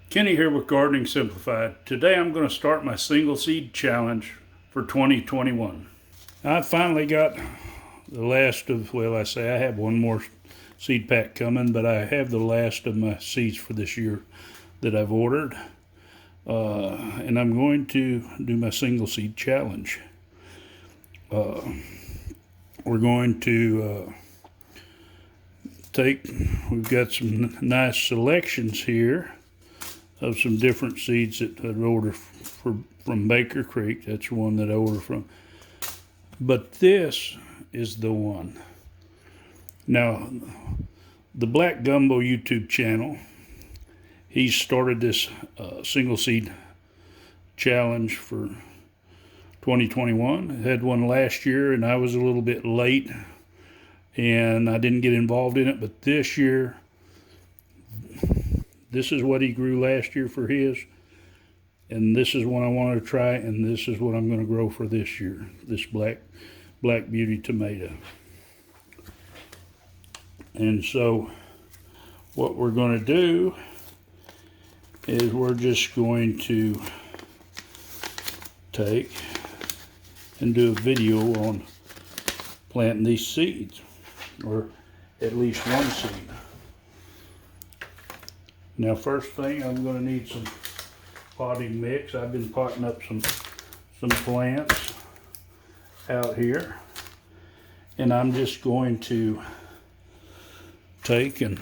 Kenny here with Gardening Simplified. Today I'm going to start my single seed challenge for 2021. I finally got the last of, well, I say I have one more seed pack coming, but I have the last of my seeds for this year that I've ordered. And I'm going to do my single seed challenge. We're going to we've got some nice selections here of some different seeds that I'd order from Baker Creek. That's the one that I order from. But this is the one. Now, the Black Gumbo YouTube channel, he started this single seed challenge for 2021. I had one last year and I was a little bit late and I didn't get involved in it, but this year, this is what he grew last year for his, and this is what I wanted to try, and this is what I'm going to grow for this year, this Black Beauty tomato. And so what we're going to do is we're just going to take and do a video on planting these seeds, or at least one seed. Now, first thing, I'm going to need some potting mix. I've been potting up some plants out here, and I'm just going to take and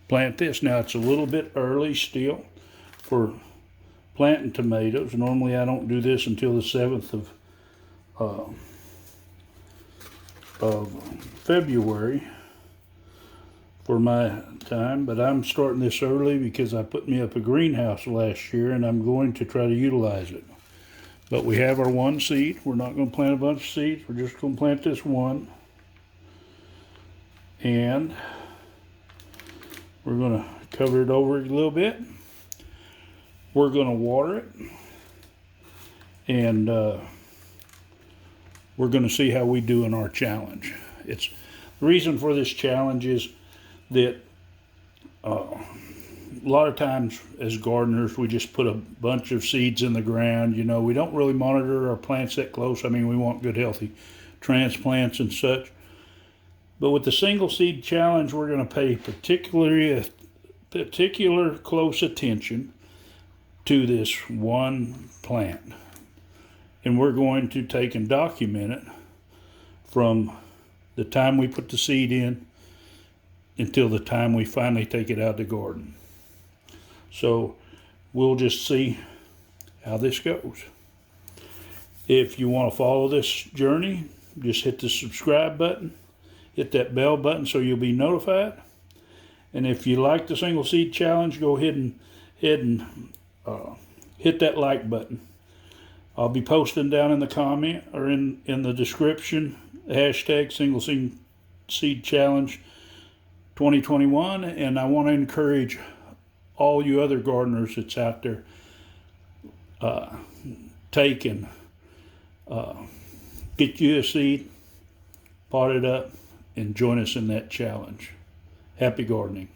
plant this. Now, it's a little bit early still for planting tomatoes. Normally, I don't do this until the 7th of February for my time, but I'm starting this early because I put me up a greenhouse last year and I'm going to try to utilize it. But we have our one seed. We're not going to plant a bunch of seeds. We're just going to plant this one. And we're going to cover it over a little bit. We're going to water it. And we're going to see how we do in our challenge. The reason for this challenge is that a lot of times as gardeners, we just put a bunch of seeds in the ground. You know, we don't really monitor our plants that close. I mean, we want good, healthy transplants and such. But with the single seed challenge, we're going to pay particular close attention to this one plant. And we're going to take and document it from the time we put the seed in until the time we finally take it out of the garden. So we'll just see how this goes. If you want to follow this journey, just hit the subscribe button, hit that bell button so you'll be notified. And if you like the single seed challenge, go ahead and hit that like button. I'll be posting down in the comment or in the description hashtag single seed challenge 2021, and I want to encourage all you other gardeners that's out there, take and get you a seed, pot it up, and join us in that challenge. Happy gardening.